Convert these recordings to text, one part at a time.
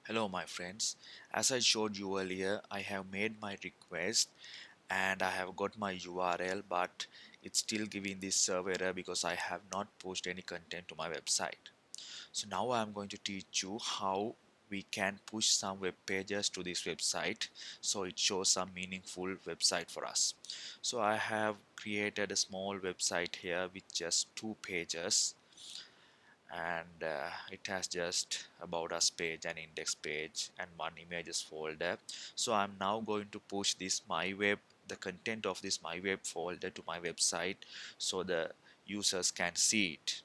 Hello my friends, as I showed you earlier, I have made my request and I have got my URL, but it's still giving this server error because I have not pushed any content to my website. So now I'm going to teach you how we can push some web pages to this website so it shows some meaningful website for us. So I have created a small website here with just 2 pages, and it has just about us page, an index page, and one images folder. So I'm now going to push this Myweb, the content of this Myweb folder, to my website so the users can see it.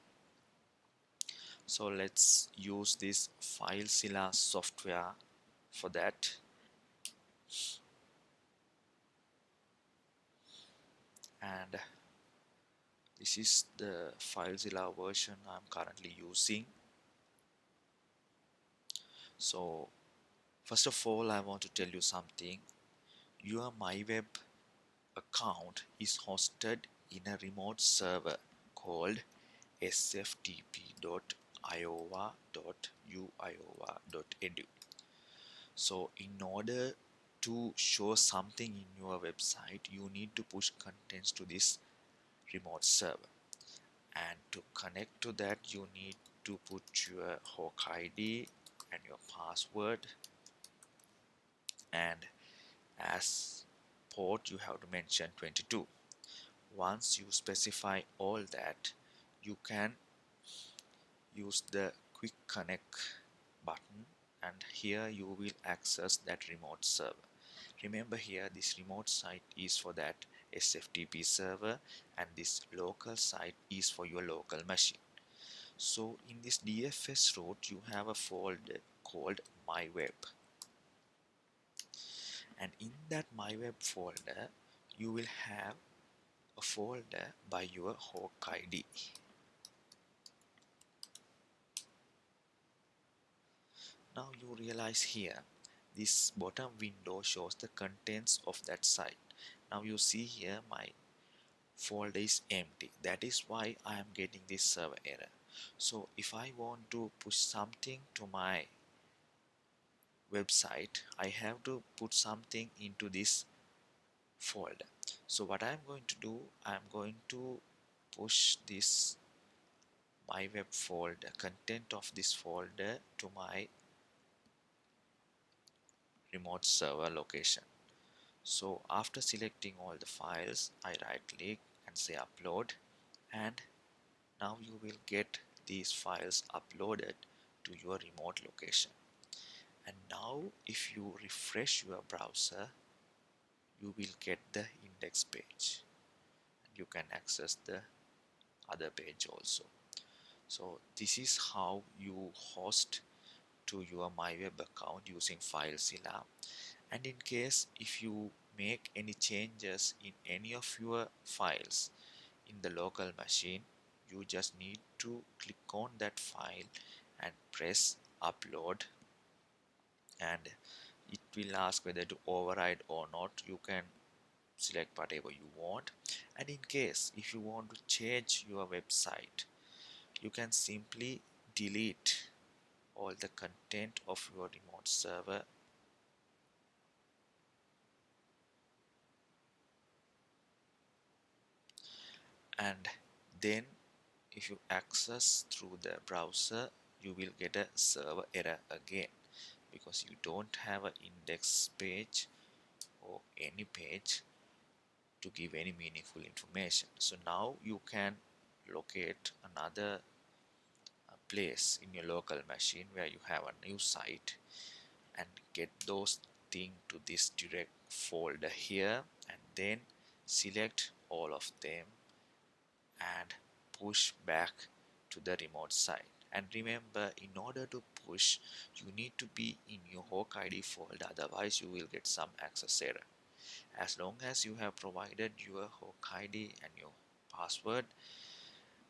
So let's use this FileZilla software for that. And this is the FileZilla version I'm currently using. So first of all, I want to tell you something. Your Myweb account is hosted in a remote server called sftp.iowa.uiowa.edu. So in order to show something in your website, you need to push contents to this remote server, and to connect to that you need to put your hook ID and your password, and as port you have to mention 22. Once you specify all that, you can use the quick connect button, and here you will access that remote server. Remember, here this remote site is for that SFTP server, and this local site is for your local machine. So in this DFS route you have a folder called Myweb, and in that Myweb folder you will have a folder by your hook ID. Now you realize here this bottom window shows the contents of that site. Now you see here my folder is empty. That is why I am getting this server error. So if I want to push something to my website, I have to put something into this folder. So what I'm going to do, I'm going to push this Myweb folder, content of this folder, to my remote server location. So after selecting all the files, I right click and say upload, and now you will get these files uploaded to your remote location. And now if you refresh your browser, you will get the index page, and you can access the other page also. So this is how you host to your Myweb account using FileZilla. And in case if you make any changes in any of your files in the local machine, you just need to click on that file and press upload, and it will ask whether to override or not. You can select whatever you want, and in case if you want to change your website, you can simply delete all the content of your remote server, and then if you access through the browser, you will get a server error again because you don't have an index page or any page to give any meaningful information. So now you can locate another place in your local machine where you have a new site and get those things to this direct folder here, and then select all of them and push back to the remote site. And remember, in order to push, you need to be in your hook ID folder, otherwise you will get some access error. As long as you have provided your hook ID and your password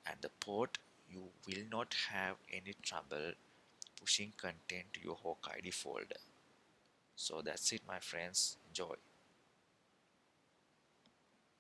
and the port, you will not have any trouble pushing content to your hook ID folder. So that's it my friends, enjoy.